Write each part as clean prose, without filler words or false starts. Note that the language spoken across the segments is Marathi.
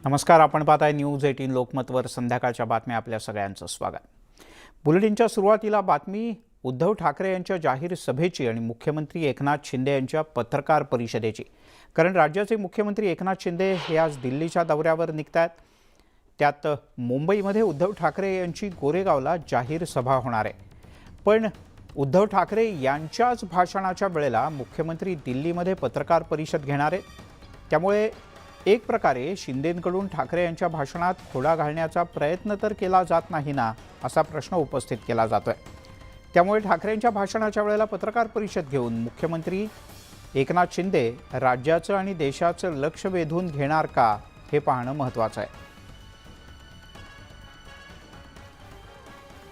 नमस्कार, आपण पाहताय न्यूज 18 लोकमतवर संध्याकाळच्या बातम्या. आपल्या सगळ्यांचं स्वागत. बुलेटिनच्या सुरुवातीला बातमी उद्धव ठाकरे यांच्या जाहीर सभेची आणि मुख्यमंत्री एकनाथ शिंदे यांच्या पत्रकार परिषदेची. कारण राज्याचे मुख्यमंत्री एकनाथ शिंदे हे आज दिल्लीच्या दौऱ्यावर निघतात. त्यात मुंबईमध्ये उद्धव ठाकरे यांची गोरेगावला जाहीर सभा होणार आहे. पण उद्धव ठाकरे यांच्याच भाषणाच्या वेळेला मुख्यमंत्री दिल्लीमध्ये पत्रकार परिषद घेणार आहेत. त्यामुळे एक प्रकारे शिंदेंकडून ठाकरे यांच्या भाषणात खोडा घालण्याचा प्रयत्न तर केला जात नाही ना, असा प्रश्न उपस्थित केला जातोय. त्यामुळे ठाकरेंच्या भाषणाच्या वेळेला पत्रकार परिषद घेऊन मुख्यमंत्री एकनाथ शिंदे राज्याचं आणि देशाचं लक्ष वेधून घेणार का, हे पाहणं महत्त्वाचं आहे.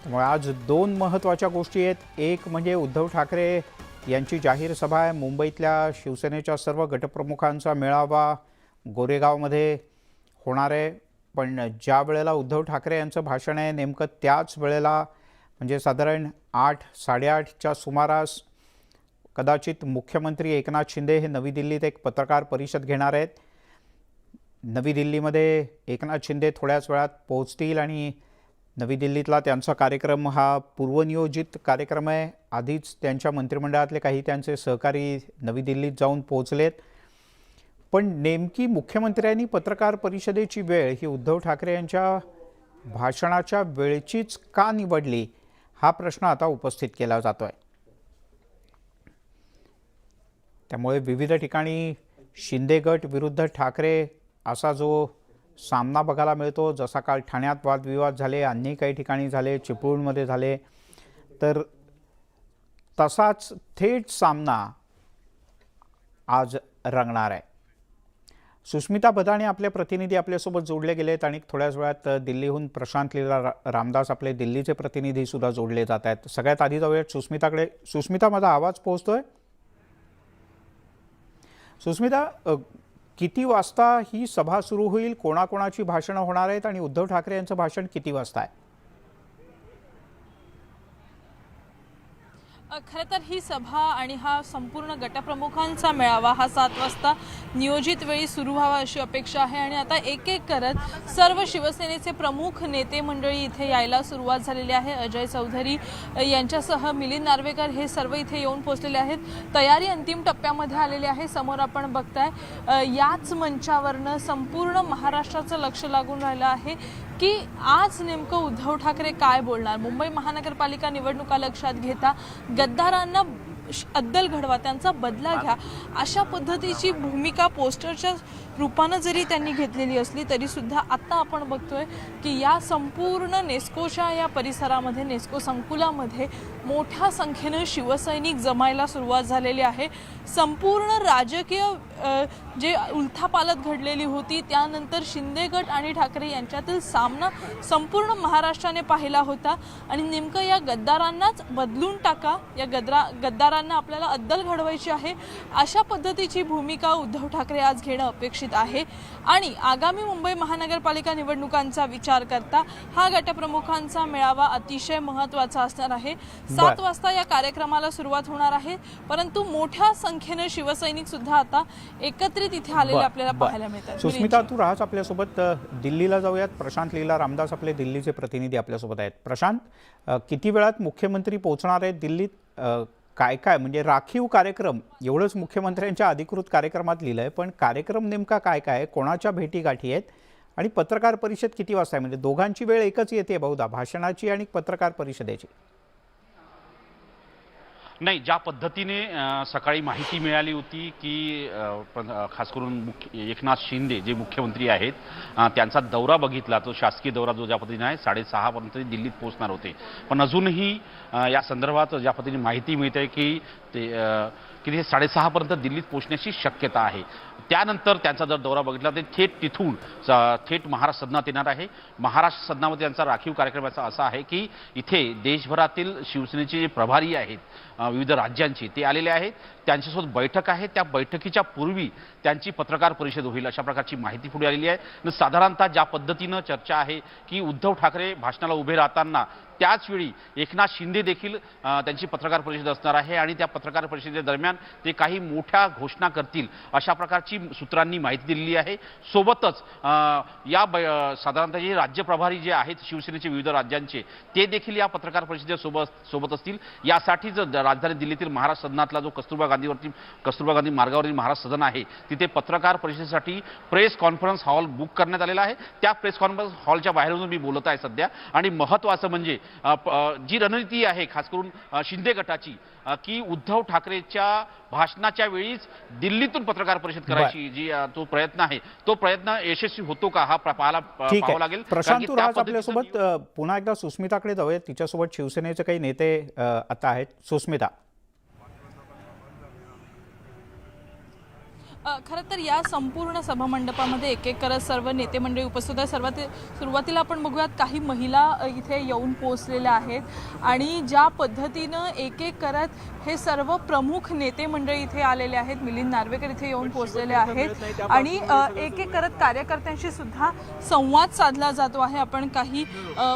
त्यामुळे आज दोन महत्त्वाच्या गोष्टी आहेत. एक म्हणजे उद्धव ठाकरे यांची जाहीर सभा आहे. मुंबईतल्या शिवसेनेच्या सर्व गटप्रमुखांचा मेळावा गोरेगावमध्ये होणार आहे. पण ज्या वेळेला उद्धव ठाकरे यांचं भाषण आहे नेमकं त्याच वेळेला म्हणजे साधारण 8-8:30च्या सुमारास कदाचित मुख्यमंत्री एकनाथ शिंदे हे नवी दिल्लीत एक पत्रकार परिषद घेणार आहेत. नवी दिल्लीमध्ये एकनाथ शिंदे थोड्याच वेळात पोहोचतील आणि नवी दिल्लीतला त्यांचा कार्यक्रम हा पूर्वनियोजित कार्यक्रम आहे. आधीच त्यांच्या मंत्रिमंडळातले काही त्यांचे सहकारी नवी दिल्लीत जाऊन पोहोचलेत. पण नेमकी मुख्यमंत्र्यांनी पत्रकार परिषदेची वेळ ही उद्धव ठाकरे यांच्या भाषणाच्या वेळचीच का निवडली, हा प्रश्न आता उपस्थित केला जातोय. त्यामुळे विविध ठिकाणी शिंदे गट विरुद्ध ठाकरे असा जो सामना बघायला मिळतो, जसा काल ठाण्यात वादविवाद झाले, अन्य काही ठिकाणी झाले, चिपळूणमध्ये झाले, तर तसाच थेट सामना आज रंगणार आहे. सुष्मिता बदाणे आपले प्रतिनिधी आपल्यासोबत जोडले गेलेत आणि थोड्याच वेळात दिल्लीहून प्रशांत लीला रामदास आपले दिल्लीचे प्रतिनिधी सुद्धा जोडले जात आहेत. सगळ्यात आधी जाऊयात सुष्मिताकडे. सुष्मिता, माझा आवाज पोहोचतोय? सुष्मिता, किती वाजता ही सभा सुरू होईल, कोणाकोणाची भाषणं होणार आहेत आणि उद्धव ठाकरे यांचं भाषण किती वाजता आहे? खरं तर ही सभा आणि हा संपूर्ण गटप्रमुखांचा मेळावा हा 7 वाजता नियोजित वेळी सुरू व्हावा अशी अपेक्षा आहे. आणि आता एक एक करत सर्व शिवसेनेचे प्रमुख नेते मंडळी इथे यायला सुरुवात झालेली आहे. अजय चौधरी यांच्यासह मिलिंद नार्वेकर हे सर्व इथे येऊन पोहोचलेले आहेत. तयारी अंतिम टप्प्यामध्ये आलेली आहे. समोर आपण बघताय याच मंचावरनं संपूर्ण महाराष्ट्राचं लक्ष लागून राहिलं आहे की आज नेमकं उद्धव ठाकरे काय बोलणार. मुंबई महानगरपालिका निवडणुका लक्षात घेता गद्दारांना अद्दल घडवा, त्यांचा बदला घ्या, अशा पद्धतीची भूमिका पोस्टरच्या रूपानं जरी त्यांनी घेतलेली असली तरी सुद्धा आता आपण बघतोय की या संपूर्ण नेस्कोच्या या परिसरामध्ये, नेस्को संकुलामध्ये मोठ्या संख्येनं शिवसैनिक जमायला सुरुवात झालेली आहे. संपूर्ण राजकीय जे उलथापालथ घडलेली होती त्यानंतर शिंदे गट आणि ठाकरे यांच्यातील सामना संपूर्ण महाराष्ट्राने पाहिला होता. आणि नेमकं या गद्दारांनाच बदलून टाका, या गद्दारांना आपल्याला अद्दल घडवायची आहे, अशा पद्धतीची भूमिका उद्धव ठाकरे आज घेणं अपेक्षित आहे. आणि आगामी मुंबई महानगरपालिका निवडणुकांचा विचार करता हा गटप्रमुखांचा मेळावा अतिशय महत्त्वाचा असणार आहे. 7 वाजता या कार्यक्रमाला सुरुवात होणार आहे. परंतु मोठ्या संख्येने शिवसैनिक सुद्धा आता एकत्रित इथे आलेले आपल्याला पाहायला मिळतात. सुष्मिता, तू राहाच आपल्यासोबत. दिल्लीला जाऊयात. प्रशांत लीला रामदास आपले दिल्लीचे प्रतिनिधी आपल्यासोबत आहेत. प्रशांत, किती वेळात मुख्यमंत्री पोहोचणार आहेत दिल्लीत? काय काय म्हणजे राखीव कार्यक्रम एवढंच मुख्यमंत्र्यांच्या अधिकृत कार्यक्रमात लिहिलं आहे, पण कार्यक्रम नेमका काय काय, कोणाच्या भेटीगाठी आहेत आणि पत्रकार परिषद किती वाजता आहे? म्हणजे दोघांची वेळ एकच येते बहुधा, भाषणाची आणि पत्रकार परिषदेची. नाही, ज्या पद्धतीने सकाळी माहिती मिळाली होती की खास करून एकनाथ शिंदे जे मुख्यमंत्री आहेत त्यांचा दौरा बघितला, तो शासकीय दौरा जो ज्या पद्धतीने आहे 6:30 पर्यंत दिल्लीत पोहोचणार होते. पण अजूनही या संदर्भात ज्या पद्धतीने माहिती मिळते की ते 6:30 पर्यंत दिल्लीत पोहोचण्याची शक्यता आहे. त्यानंतर त्यांचा जर दौरा बघितला तर थेट तिथून थेट महाराष्ट्र सदनात येणार आहे. महाराष्ट्र सदनामध्ये त्यांचा राखीव कार्यक्रम असा आहे की इथे देशभरातील शिवसेनेचे जे प्रभारी आहेत विविध राज्यांचे ते आलेले आहेत. त्यांच्यासोबत बैठक आहे, त्या बैठकीच्या पूर्वी त्यांची पत्रकार परिषद होईल अशा प्रकारची माहिती पुढे आलेली आहे. साधारणतः ज्या पद्धतीनं चर्चा आहे की उद्धव ठाकरे भाषणाला उभे राहताना त्याचवेळी एकनाथ शिंदे देखील त्यांची पत्रकार परिषद असणार आहे आणि त्या पत्रकार परिषदेदरम्यान ते काही मोठ्या घोषणा करतील अशा प्रकारची सूत्रांनी माहिती दिलेली आहे. सोबतच साधारणतः जे राज्य प्रभारी जे आहेत शिवसेनेचे विविध राज्यांचे ते देखील या पत्रकार परिषदेसोबत असतील. यासाठीच राजधानी दिल्लीतील महाराज सदनातला जो कस्तुरबा गांधी मार्गावरील महाराज सदन आहे तिथे पत्रकार परिषदेसाठी प्रेस कॉन्फरन्स हॉल बुक करण्यात आलेला आहे. त्या प्रेस कॉन्फरन्स हॉलच्या बाहेरून मी बोलत आहे सध्या. आणि महत्त्वाचं म्हणजे जी रणनीती आहे खास करून शिंदे गटाची की उद्धव ठाकरेच्या भाषणाच्या वेळीच दिल्लीतून पत्रकार परिषद करायची जी तो प्रयत्न आहे तो प्रयत्न यशस्वी होतो का हा पाहावं लागेल. प्रशांत तू राज आपल्यासोबत पुन्हा एकदा सुस्मिताकडे जाऊया. तिच्यासोबत शिवसेनेचे काही नेते आता आहेत. सुस्मिता, खरं तर या संपूर्ण सभामंडपामध्ये एक एक करत सर्व नेते मंडळी उपस्थित आहेत. सुरुवातीला आपण बघूयात काही महिला इथे येऊन पोहोचलेल्या आहेत आणि ज्या पद्धतीनं एक एक करत हे सर्व प्रमुख नेते मंडळी इथे आलेले आहेत. मिलिंद नार्वेकर इथे येऊन पोहोचलेले आहेत आणि एक एक करत कार्यकर्त्यांशी सुद्धा संवाद साधला जातो आहे. आपण काही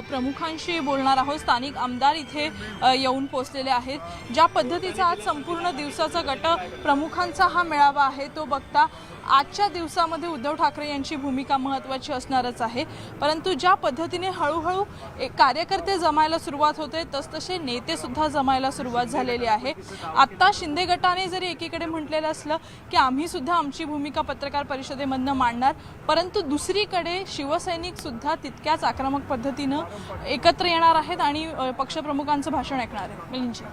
प्रमुखांशी बोलणार आहोत. स्थानिक आमदार इथे येऊन पोहोचलेले आहेत. ज्या पद्धतीचा आज संपूर्ण दिवसाचा गट प्रमुखांचा हा मेळावा आहे तो बघता आजच्या दिवसामध्ये उद्धव ठाकरे यांची भूमिका महत्त्वाची असणारच आहे. परंतु ज्या पद्धतीने हळूहळू कार्यकर्ते जमायला सुरुवात होते तसतसे नेते सुद्धा जमायला सुरुवात झालेली आहे. आत्ता शिंदे गटाने जरी एकीकडे म्हटलेलं असलं की आम्ही सुद्धा आमची भूमिका पत्रकार परिषदेमधनं मांडणार, परंतु दुसरीकडे शिवसैनिक सुद्धा तितक्याच आक्रमक पद्धतीनं एकत्र येणार आहेत आणि पक्षप्रमुखांचं भाषण ऐकणार आहेत. मिलिंदजी,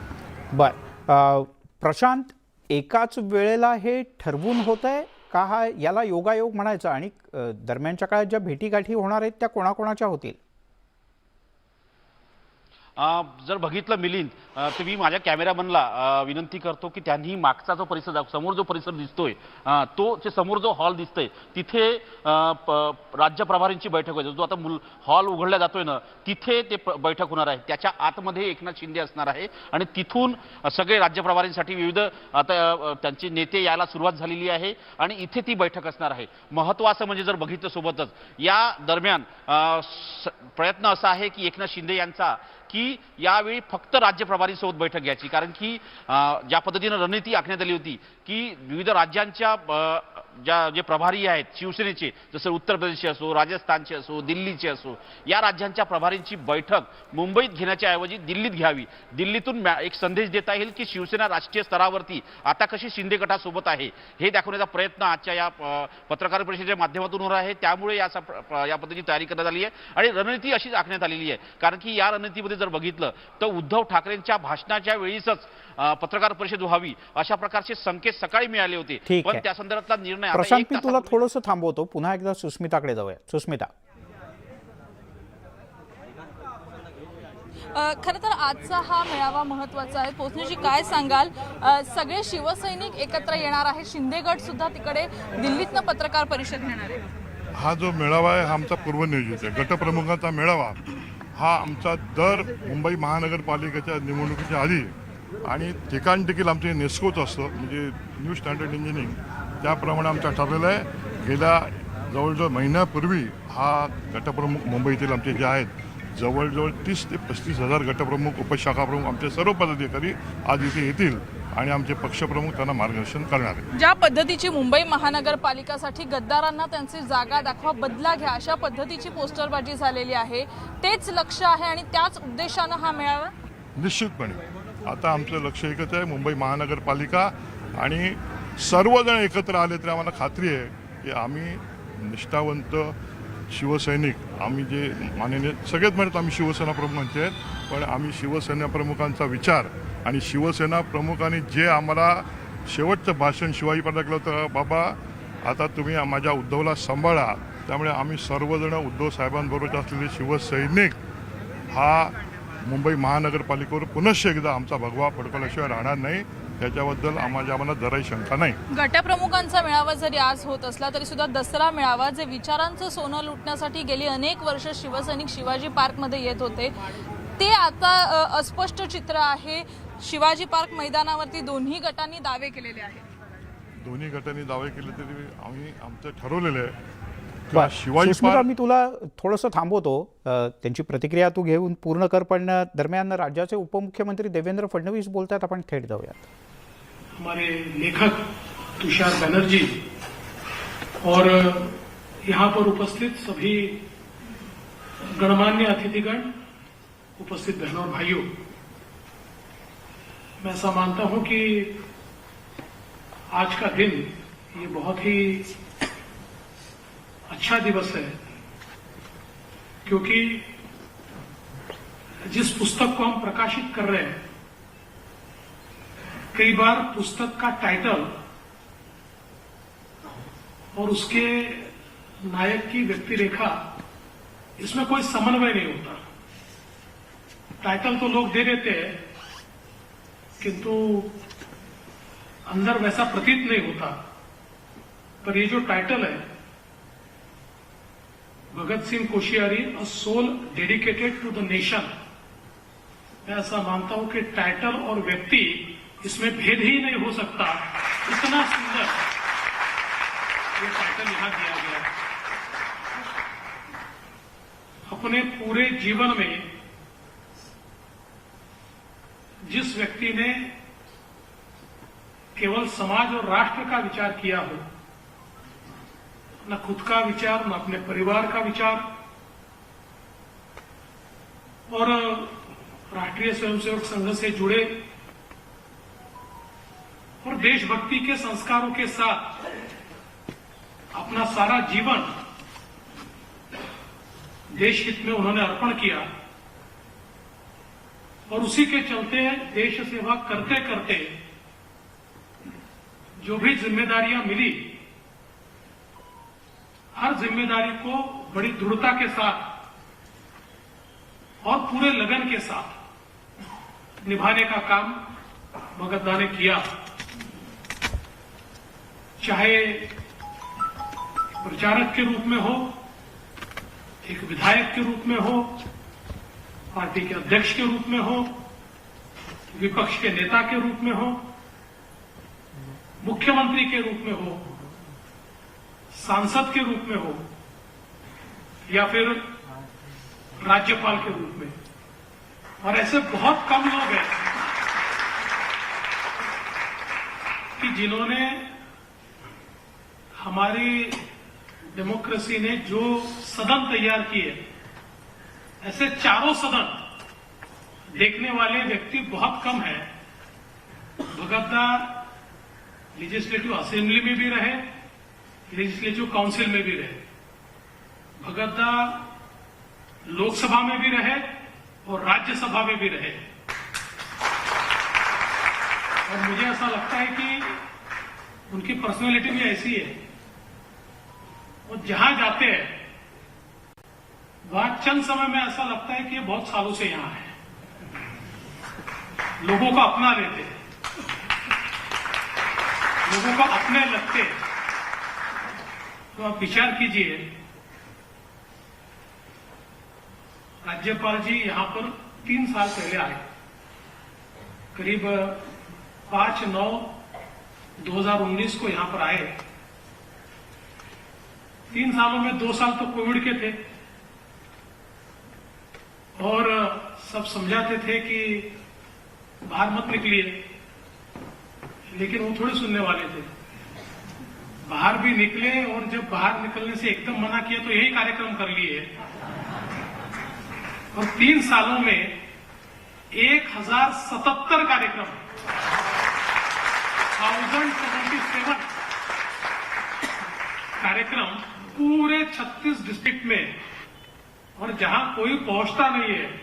बर प्रशांत, एकाच वेळेला हे ठरवून होत आहे का हा याला योगायोग म्हणायचा आणि दरम्यानच्या काळात ज्या भेटीगाठी होणार आहेत त्या कोणाकोणाच्या होतील? जर बघितलं मिलिंद तर मी माझ्या कॅमेरामनला विनंती करतो की त्यांनी मागचा जो परिसर समोर जो परिसर दिसतोय तो समोर जो हॉल दिसतोय तिथे राज्य प्रभारींची बैठक होईल. जो आता हॉल उघडला जातोय ना तिथे ते बैठक होणार आहे. त्याच्या आतमध्ये एकनाथ शिंदे असणार आहे आणि तिथून सगळे राज्य प्रभारींसाठी विविध आता त्यांचे नेते यायला सुरुवात झालेली आहे आणि इथे ती बैठक असणार आहे. महत्त्वाचं म्हणजे जर बघितलं सोबतच या दरम्यान प्रयत्न असा आहे की एकनाथ शिंदे यांचा की यावेळी फक्त राज्य प्रभारींसोबत बैठक घ्यायची. कारण की ज्या पद्धतीनं रणनीती आखण्यात आली होती की विविध राज्यांच्या जे प्रभारी आहेत शिवसेनेचे, जसं उत्तर प्रदेशचे असो, राजस्थानचे असो, दिल्लीचे असो, या राज्यांच्या प्रभारींची बैठक मुंबईत घेण्याच्या ऐवजी दिल्लीत घ्यावी. दिल्लीतून एक संदेश देता येईल की शिवसेना राष्ट्रीय स्तरावरती आता कशी शिंदे गटासोबत आहे हे दाखवण्याचा प्रयत्न आजच्या या पत्रकार परिषदेच्या माध्यमातून होणार आहे. त्यामुळे या पद्धतीची तयारी करण्यात आली आहे आणि रणनीती अशीच आखण्यात आलेली आहे. कारण की या रणनीतीमध्ये जर बघितलं तर उद्धव ठाकरेंच्या भाषणाच्या वेळीच पत्रकार परिषद व्हावी अशा प्रकारचे संकेत सकाळी मिळाले होते. पण त्या संदर्भातला निर्णय प्रशांत, मी तुला थोडंसं थांबवतो. पुन्हा एकदा सुस्मिताकडे जाऊया. सुस्मिता, खरं तर आजचा हा मेळावा महत्त्वाचा आहे. पोचण्याची काय सांगाल? सगळे शिवसैनिक एकत्र येणार आहे. शिंदे गट सुद्धा तिकडे दिल्लीतनं पत्रकार परिषद घेणार आहे. हा जो मेळावा आहे हा आमचा पूर्वनियोजित आहे. गटप्रमुखांचा मेळावा हा आमचा दर मुंबई महानगरपालिकेच्या निवडणुकीच्या आधी आणि ठिकाण देखील आमचे नेस्कोच असतं, म्हणजे न्यू स्टँडर्ड इंजिनिअरिंग, त्याप्रमाणे आमचा ठरलेला आहे. गेल्या जवळजवळ महिन्यापूर्वी हा गटप्रमुख मुंबईतील आमचे जे आहेत जवळजवळ 30 ते 35 हजार गटप्रमुख, उपशाखा प्रमुख आमचे सर्व पदाधिकारी आज इथे येतील आणि आमचे पक्षप्रमुख त्यांना मार्गदर्शन करणार आहेत. ज्या पद्धतीची मुंबई महानगरपालिकासाठी गद्दारांना त्यांची जागा दाखवा, बदला घ्या अशा पद्धतीची पोस्टरबाजी झालेली आहे, तेच लक्ष आहे आणि त्याच उद्देशानं हा मेळावा. निश्चितपणे आता आमचं लक्ष एकच आहे, मुंबई महानगरपालिका, आणि सर्वजण एकत्र आले तर आम्हाला खात्री आहे की आम्ही निष्ठावंत शिवसैनिक, आम्ही जे माननीय सगळ्यात म्हणत आम्ही शिवसेना प्रमुखांचे आहेत, पण आम्ही शिवसेना प्रमुखांचा विचार आणि शिवसेना प्रमुखांनी जे आम्हाला शेवटचं भाषण शिवाजी पाटलांना होतं, बाबा आता तुम्ही माझ्या उद्धवला सांभाळा, त्यामुळे आम्ही सर्वजण उद्धव साहेबांबरोबर असलेले शिवसैनिक हा मुंबई महानगरपालिकेवर पुनश्च एकदा आमचा भगवा फडकवल्याशिवाय राहणार नाही, त्याच्याबद्दल आम्हाला जराही शंका नाही. गटप्रमुखांचा मेळावा जरी आज होत असला तरी सुद्धा दसरा मेळावा, जे विचारांचं सोनं लुटण्यासाठी गेली अनेक वर्ष शिवसैनिक शिवाजी पार्कमध्ये येत होते, ते आता अस्पष्ट चित्र आहे. शिवाजी पार्क मैदानावरती दोन्ही गटांनी दावे केलेले आहेत। दोन्ही गटांनी दावे केले तरी आम्ही आमचं ठरवलेलं आहे बरं, शिवाजी सुस्मिता, पार्क मी तुला थोडंसं थांबवतो. त्यांची प्रतिक्रिया तू घेऊन पूर्ण कर, पण दरम्यान राज्याचे उपमुख्यमंत्री देवेंद्र फडणवीस बोलतात. आपण थेट जाऊयात. हमारे लेखक तुषार बनर्जी और यहाँ पर उपस्थित सभी गणमान्य अतिथिगण, उपस्थित बहनों और भाइयों, मैं ऐसा मानता हूं कि आज का दिन ये बहुत ही अच्छा दिवस है, क्योंकि जिस पुस्तक को हम प्रकाशित कर रहे हैं, कई बार पुस्तक का टाइटल और उसके नायक की व्यक्ति रेखा, इसमें कोई समन्वय नहीं होता। टाइटल तो लोग दे देते हैं, किंतु अंदर वैसा प्रतीत नहीं होता। पर ये जो टाइटल है, Bhagat Singh Koshyari, a soul dedicated to the nation, मैं ऐसा मानता हूं कि टाइटल और व्यक्ति इसमें भेद ही नहीं हो सकता। इतना सुंदर ये टाइटल यहां दिया गया है। अपने पूरे जीवन में जिस व्यक्ति ने केवल समाज और राष्ट्र का विचार किया हो, न खुद का विचार, न अपने परिवार का विचार, और राष्ट्रीय स्वयंसेवक संघ से जुड़े और देशभक्ति के संस्कारों के साथ अपना सारा जीवन देश हित में उन्होंने अर्पण किया, और उसी के चलते देश सेवा करते करते जो भी जिम्मेदारियां मिली, हर जिम्मेदारी को बड़ी दृढ़ता के साथ और पूरे लगन के साथ निभाने का काम भगत दा ने किया। चाहे प्रचारक के रूप में हो, एक विधायक के रूप में हो, पार्टी के अध्यक्ष के रूप में हो, विपक्ष के नेता के रूप में हो, मुख्यमंत्री के रूप में हो, सांसद के रूप में हो, या फिर राज्यपाल के रूप में। और ऐसे बहुत कम लोग हैं कि जिन्होंने हमारी डेमोक्रेसी ने जो सदन तैयार किए, ऐसे चारों सदन देखने वाले व्यक्ति बहुत कम हैं। भगत दा लेजिस्लेटिव असेंबली में भी रहे, लेजिस्लेटिव काउंसिल में भी रहे, भगत दा लोकसभा में भी रहे और राज्यसभा में भी रहे। और मुझे ऐसा लगता है कि उनकी पर्सनैलिटी भी ऐसी है, वो जहां जाते हैं वहां चंद समय में ऐसा लगता है कि ये बहुत सालों से यहां है, लोगों को अपना लेते, लोगों को अपने लगते। तो आप विचार कीजिए, राज्यपाल जी यहां पर 3 साल पहले आए, करीब 5/9/2019 को यहां पर आए। 3 सालों में 2 साल तो कोविड के थे, और सब समझाते थे कि बाहर मत निकलिए, लेकिन वो थोड़े सुनने वाले थे। बाहर भी निकले, और जब बाहर निकलने से एकदम मना किया तो यही कार्यक्रम कर लिए। और 3 सालों में 1077 कार्यक्रम, 1077 कार्यक्रम पूरे 36 डिस्ट्रिक्ट में, और जहां कोई पहुंचता नहीं है।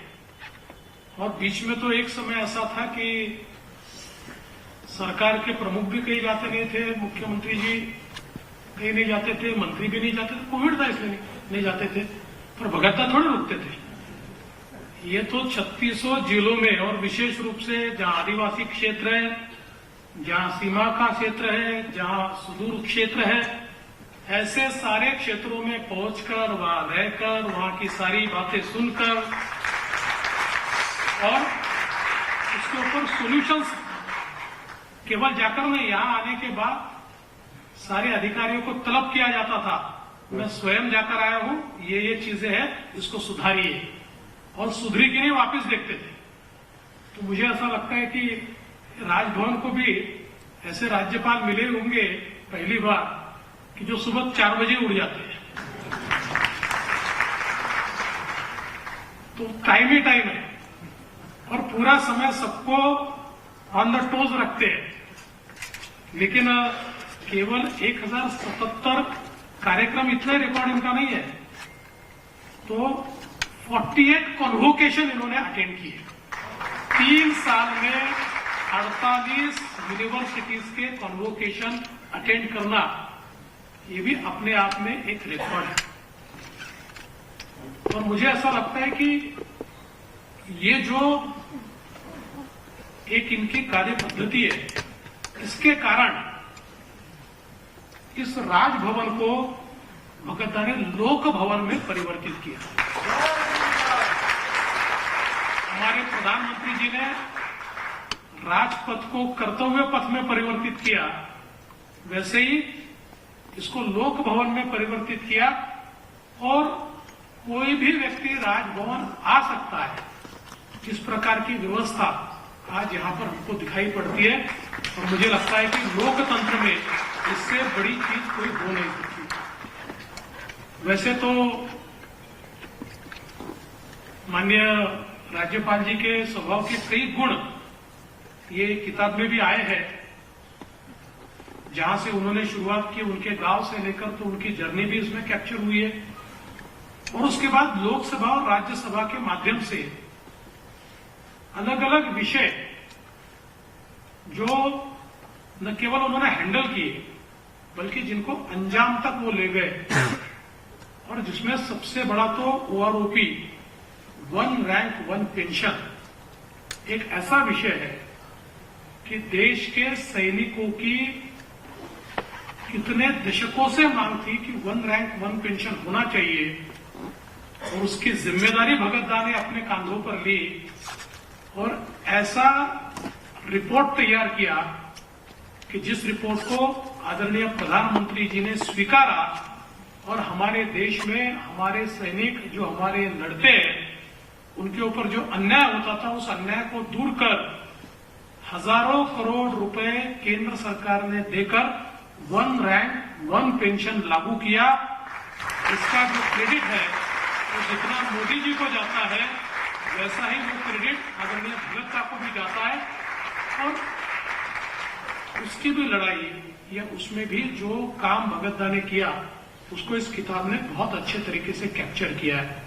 और बीच में तो एक समय ऐसा था कि सरकार के प्रमुख भी कहीं जाते नहीं थे, मुख्यमंत्री जी कहीं नहीं जाते थे, मंत्री भी नहीं जाते थे, कोविड था इसलिए नहीं जाते थे। पर भगत दा थोड़े रुकते थे। ये तो 3600 जिलों में, और विशेष रूप से जहां आदिवासी क्षेत्र है, जहां सीमा का क्षेत्र है, जहां सुदूर क्षेत्र है, ऐसे सारे क्षेत्रों में पहुंचकर, वहां रहकर, वहां की सारी बातें सुनकर, और उसके ऊपर सॉल्यूशंस केवल जाकर नहीं, यहां आने के बाद सारे अधिकारियों को तलब किया जाता था, मैं स्वयं जाकर आया हूं, ये चीजें हैं, इसको सुधारिए, और सुधरी की नहीं वापस देखते थे। तो मुझे ऐसा लगता है कि राजभवन को भी ऐसे राज्यपाल मिले होंगे पहली बार कि जो सुबह 4 बजे उड़ जाते हैं। तो टाइम ही टाइम है और पूरा समय सबको ऑन द टोज रखते हैं। लेकिन केवल 1077 कार्यक्रम, इतना रिकॉर्ड इनका नहीं है, तो 48 कॉन्वोकेशन इन्होंने अटेंड किए 3 साल में। 48 यूनिवर्सिटीज के कॉन्वोकेशन अटेंड करना, ये भी अपने आप में एक रिकॉर्ड है। और मुझे ऐसा लगता है कि ये जो एक इनकी कार्य पद्धति है, इसके कारण इस राजभवन को भगत ने लोक भवन में परिवर्तित किया। हमारे प्रधानमंत्री जी ने राजपथ को कर्तव्य पथ में परिवर्तित किया, वैसे ही इसको लोक भवन में परिवर्तित किया। और कोई भी व्यक्ति राजभवन आ सकता है, इस प्रकार की व्यवस्था आज यहां पर हमको दिखाई पड़ती है। और मुझे लगता है कि लोकतंत्र में इससे बड़ी चीज कोई हो नहीं सकती। वैसे तो माननीय राज्यपाल जी के स्वभाव के कई गुण ये किताब में भी आए हैं। जहां से उन्होंने शुरुआत की, उनके गांव से लेकर, तो उनकी जर्नी भी इसमें कैप्चर हुई है। और उसके बाद लोकसभा और राज्यसभा के माध्यम से अलग अलग विषय जो न केवल उन्होंने हैंडल किए, बल्कि जिनको अंजाम तक वो ले गए। और जिसमें सबसे बड़ा तो OROP, 1 रैंक 1 पेंशन, एक ऐसा विषय है कि देश के सैनिकों की कितने दशकों से मांग थी कि 1 रैंक 1 पेंशन होना चाहिए। और उसकी जिम्मेदारी भगत दा ने अपने कांधों पर ली और ऐसा रिपोर्ट तैयार किया कि जिस रिपोर्ट को आदरणीय प्रधानमंत्री जी ने स्वीकारा। और हमारे देश में हमारे सैनिक जो हमारे लड़ते हैं, उनके ऊपर जो अन्याय होता था, उस अन्याय को दूर कर हजारों करोड़ रुपए केंद्र सरकार ने देकर 1 रैंक 1 पेंशन लागू किया। इसका जो क्रेडिट है वो जितना मोदी जी को जाता है, वैसा ही वो क्रेडिट आदरणीय भगत दा को भी जाता है। और उसकी भी लड़ाई या उसमें भी जो काम भगत दा ने किया, उसको इस किताब ने बहुत अच्छे तरीके से कैप्चर किया है।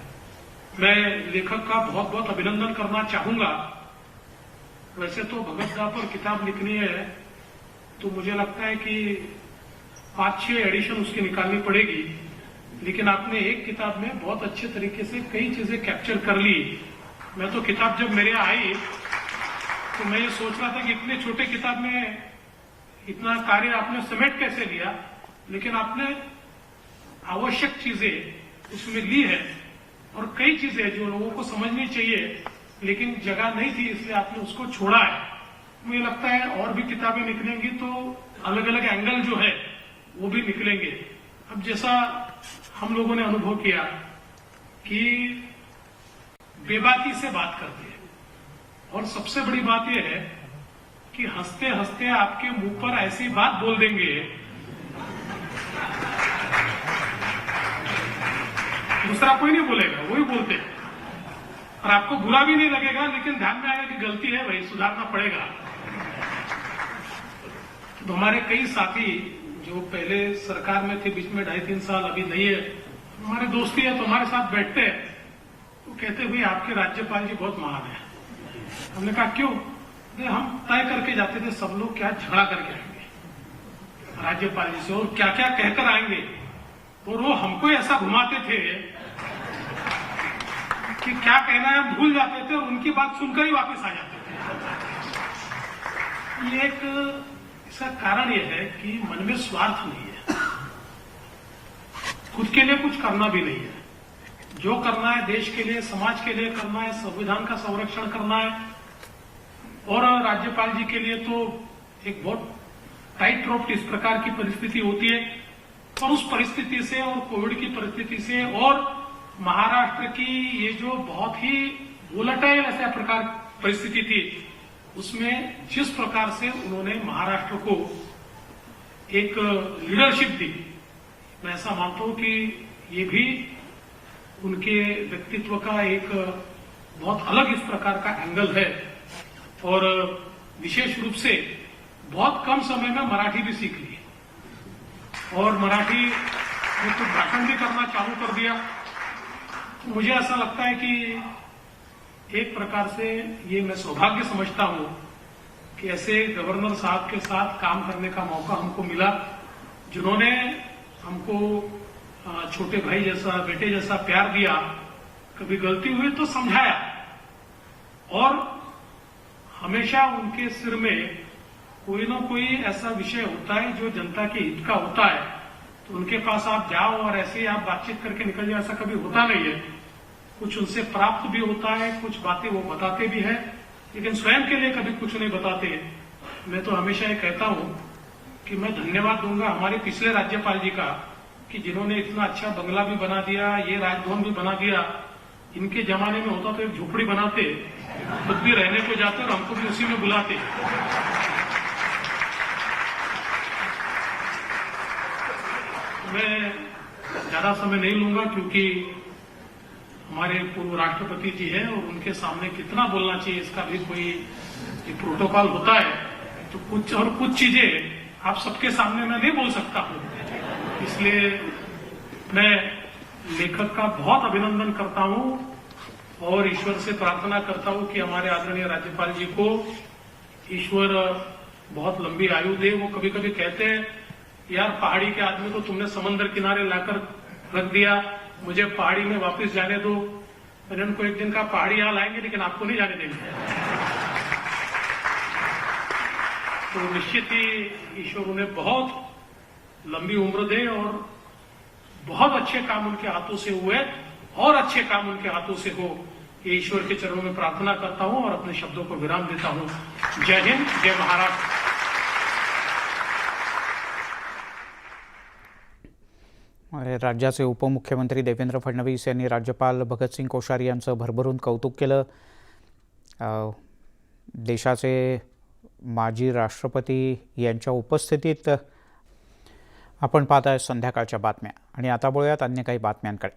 मैं लेखक का बहुत बहुत अभिनंदन करना चाहूंगा। वैसे तो भगत दा पर किताब लिखनी है तो मुझे लगता है कि 5-6 एडिशन उसकी निकालनी पड़ेगी, लेकिन आपने एक किताब में बहुत अच्छे तरीके से कई चीजें कैप्चर कर ली। मैं तो किताब जब मेरे आई तो मैं ये सोच रहा था कि इतने छोटे किताब में इतना कार्य आपने समेट कैसे लिया, लेकिन आपने आवश्यक चीजें उसमें ली है। और कई चीजें जो लोगों को समझनी चाहिए लेकिन जगह नहीं थी, इसलिए आपने उसको छोड़ा है। मुझे लगता है और भी किताबें निकलेंगी तो अलग अलग एंगल जो है वो भी निकलेंगे। अब जैसा हम लोगों ने अनुभव किया कि बेबाकी से बात करते हैं, और सबसे बड़ी बात यह है कि हंसते हंसते आपके मुंह पर ऐसी बात बोल देंगे, दूसरा कोई नहीं बोलेगा, वही बोलते हैं। और आपको बुरा भी नहीं लगेगा, लेकिन ध्यान में आएगा कि गलती है भाई, सुधारना पड़ेगा। तो हमारे कई साथी जो पहले सरकार में थे, बीच में 2.5-3 साल अभी नहीं है, हमारे दोस्ती है, तो हमारे साथ बैठते हैं, तो कहते भाई आपके राज्यपाल जी बहुत महान है। हमने कहा क्यों? हम तय करके जाते थे सब लोग क्या झगड़ा करके आएंगे राज्यपाल जी से और क्या क्या कहकर आएंगे, और वो हमको ऐसा घुमाते थे कि क्या कहना है हम भूल जाते थे और उनकी बात सुनकर ही वापस आ जाते थे। ये एक इसका कारण यह है कि मन में स्वार्थ नहीं है, खुद के लिए कुछ करना भी नहीं है। जो करना है देश के लिए, समाज के लिए करना है, संविधान का संरक्षण करना है, और राज्यपाल जी के लिए तो एक बहुत टाइट रोप इस प्रकार की परिस्थिति होती है। और उस परिस्थिति से और कोविड की परिस्थिति से और महाराष्ट्र की ये जो बहुत ही वोलेटाइल ऐसा प्रकार परिस्थिति थी, उसमें जिस प्रकार से उन्होंने महाराष्ट्र को एक लीडरशिप दी, मैं ऐसा मानता हूं कि ये भी उनके व्यक्तित्व का एक बहुत अलग इस प्रकार का एंगल है। और विशेष रूप से बहुत कम समय में मराठी भी सीख ली और मराठी में तो भाषण भी करना चालू कर दिया। तो मुझे ऐसा लगता है कि एक प्रकार से ये मैं सौभाग्य समझता हूं कि ऐसे गवर्नर साहब के साथ काम करने का मौका हमको मिला, जिन्होंने हमको छोटे भाई जैसा, बेटे जैसा प्यार दिया, कभी गलती हुई तो समझाया और हमेशा उनके सिर में कोई ना कोई ऐसा विषय होता है जो जनता के हित का होता है, तो उनके पास आप जाओ और ऐसे ही आप बातचीत करके निकल जाओ, ऐसा कभी होता नहीं है। कुछ उनसे प्राप्त भी होता है, कुछ बातें वो बताते भी हैं, लेकिन स्वयं के लिए कभी कुछ नहीं बताते। मैं तो हमेशा ये कहता हूं कि मैं धन्यवाद दूंगा हमारे पिछले राज्यपाल जी का कि जिन्होंने इतना अच्छा बंगला भी बना दिया, ये राजभवन भी बना दिया। इनके जमाने में होता तो एक झोपड़ी बनाते, खुद भी रहने को जाते और हमको भी उसी में बुलाते। मैं ज्यादा समय नहीं लूंगा क्योंकि हमारे पूर्व राष्ट्रपति जी हैं और उनके सामने कितना बोलना चाहिए इसका भी कोई प्रोटोकॉल होता है। तो कुछ चीजें आप सबके सामने मैं नहीं बोल सकता हूं, इसलिए मैं लेखक का बहुत अभिनंदन करता हूं और ईश्वर से प्रार्थना करता हूं कि हमारे आदरणीय राज्यपाल जी को ईश्वर बहुत लंबी आयु दे। वो कभी कभी कहते हैं, यार पहाड़ी के आदमी को तुमने समंदर किनारे लाकर रख दिया, मुझे पहाड़ी में वापस जाने दो। मैंने उनको एक दिन कहा, पहाड़ी यहां लाएंगे लेकिन आपको नहीं जाने देंगे। तो निश्चित ही ईश्वर उन्हें बहुत लंबी उम्र दे और बहुत अच्छे काम उनके हाथों से हुए और अच्छे काम उनके हाथों से हो, ये ईश्वर के चरणों में प्रार्थना करता हूं और अपने शब्दों को विराम देता हूं। जय हिंद, जय महाराष्ट्र। राज्याचे उपमुख्यमंत्री देवेंद्र फडणवीस यांनी राज्यपाल भगतसिंग कोश्यारी यांचं भरभरून कौतुक केलं। देशाचे माजी राष्ट्रपती यांच्या उपस्थितीत आपण पाहत आहे संध्याकाळच्या बातम्या आणि आता बोलूयात अन्य काही बातम्यांकडे।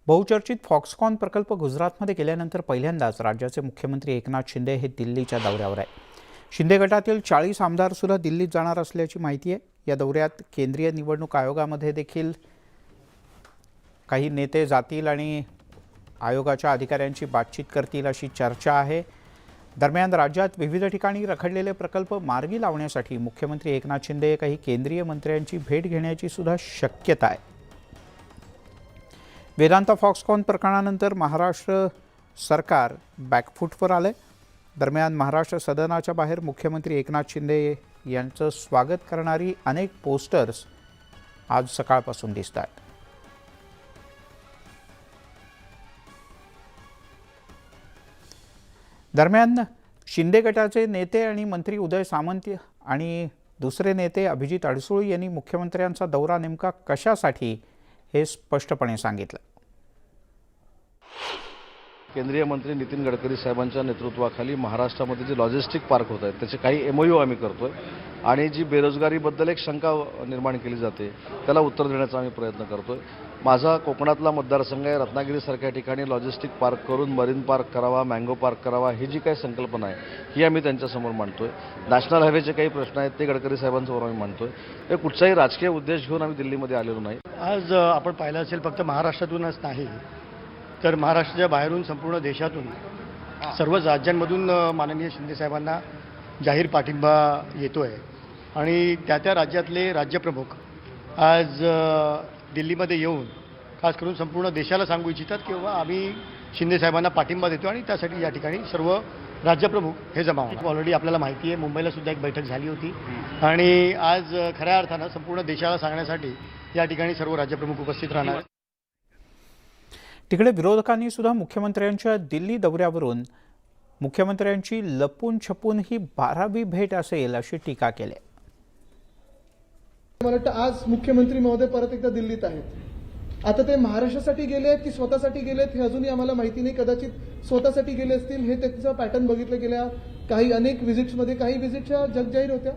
बहुचर्चित फॉक्सकॉन प्रकल्प गुजरातमध्ये गेल्यानंतर पहिल्यांदाच राज्याचे मुख्यमंत्री एकनाथ शिंदे हे दिल्लीच्या दौऱ्यावर आहे। शिंदे गटातील 40 आमदार सुद्धा दिल्लीत जाणार असल्याची माहिती आहे। या दौऱ्यात केंद्रीय निवडणूक आयोगामध्ये देखील काही नेते जातील आणि आयोगाच्या अधिकाऱ्यांची बातचीत करतील अशी चर्चा आहे। दरम्यान राज्यात विविध ठिकाणी रखडलेले प्रकल्प मार्गी लावण्यासाठी मुख्यमंत्री एकनाथ शिंदे काही केंद्रीय मंत्र्यांची भेट घेण्याची सुद्धा शक्यता आहे। वेदांता फॉक्सकॉन प्रकरणानंतर महाराष्ट्र सरकार बॅकफूटवर आले। दरम्यान महाराष्ट्र सदनाच्या बाहेर मुख्यमंत्री एकनाथ शिंदे यांचं स्वागत करणारी अनेक पोस्टर्स आज सकाळपासून दिसत आहेत। दरम्यान शिंदे गटाचे नेते आणि मंत्री उदय सामंत आणि दुसरे नेते अभिजित अडसूळ यांनी मुख्यमंत्र्यांचा दौरा नेमका कशासाठी हे स्पष्टपणे सांगितलं। केंद्रीय मंत्री नितीन गडकरी साहेबांच्या नेतृत्वाखाली महाराष्ट्रामध्ये जे लॉजिस्टिक पार्क होत आहेत त्याचे काही MOU आम्ही करतोय आणि जी बेरोजगारीबद्दल एक शंका निर्माण केली जाते त्याला उत्तर देण्याचा आम्ही प्रयत्न करतोय। माझा कोकणातला मतदारसंघ आहे, रत्नागिरीसारख्या ठिकाणी लॉजिस्टिक पार्क करून मरीन पार्क करावा, मँगो पार्क करावा, ही जी काही संकल्पना आहे ही आम्ही त्यांच्यासमोर मांडतोय। नॅशनल हायवेचे काही प्रश्न आहेत ते गडकरी साहेबांसमोर आम्ही मांडतोय। हे कुठचाही राजकीय उद्देश घेऊन आम्ही दिल्लीमध्ये आलेलो नाही। आज आपण पाहिलं असेल फक्त महाराष्ट्रातूनच नाही तर महाराष्ट्राच्या बाहेरून संपूर्ण देशातून सर्वच राज्यांमधून माननीय शिंदे साहेबांना जाहीर पाठिंबा येतोय आणि त्या राज्यातले राज्यप्रमुख आज दिल्लीमध्ये येऊन खास करून संपूर्ण देशाला सांगू इच्छितात की बाबा आम्ही शिंदे साहेबांना पाठिंबा देतो आणि त्यासाठी या ठिकाणी सर्व राज्यप्रमुख हे जमा होणार। ऑलरेडी आपल्याला माहिती आहे मुंबईला सुद्धा एक बैठक झाली होती आणि आज खऱ्या अर्थानं संपूर्ण देशाला सांगण्यासाठी या ठिकाणी सर्व राज्यप्रमुख उपस्थित राहणार। तिकडे विरोधकांनी सुद्धा मुख्यमंत्र्यांच्या दिल्ली दौऱ्यावरून मुख्यमंत्र्यांची लपून छपून ही 12वी भेट असेल अशी टीका केली. मला वाटतं आज मुख्यमंत्री महोदय परत एकदा दिल्लीत आहेत. आता ते महाराष्ट्रासाठी गेले आहेत की स्वतःसाठी गेले आहेत हे अजूनही आम्हाला माहिती नाही. कदाचित स्वतःसाठी गेले असतील. हे त्याचं पॅटर्न बघितलं गेल्या काही अनेक व्हिजिट्समध्ये. काही व्हिजिटच्या जगजाहीर होत्या.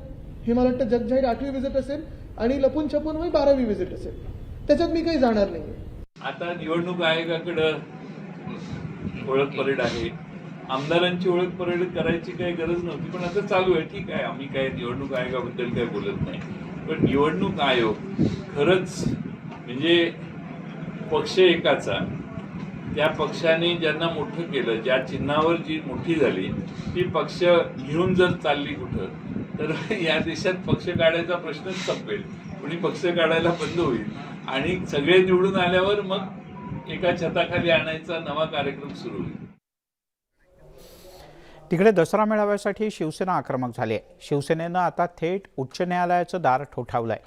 हे मला वाटतं जगजाहीर 8वी व्हिजिट असेल आणि लपून छपून 12वी व्हिजिट असेल. त्याच्यात मी काही जाणार नाही. आता निवडणूक आयोगाकडं ओळख परेड आहे. आमदारांची ओळख परेड करायची काही गरज नव्हती, पण आता चालू आहे. ठीक आहे, आम्ही काय निवडणूक आयोगाबद्दल काही बोलत नाही, पण निवडणूक आयोग खरंच म्हणजे पक्ष एकाचा, त्या पक्षाने ज्यांना मोठं केलं, ज्या चिन्हावर जी मोठी झाली ती पक्ष घेऊन जर चालली कुठं, तर या देशात पक्ष काढायचा प्रश्नच संपेल. कोणी पक्ष काढायला बंद होईल आणि सगळे निवडून आल्यावर मग एका छताखाली आणायचा नवा कार्यक्रम सुरू होईल. तिकडे दसरा मेळाव्यासाठी शिवसेना आक्रमक झाली आहे. शिवसेनेनं आता थेट उच्च न्यायालयाचं दार ठोठावलंय.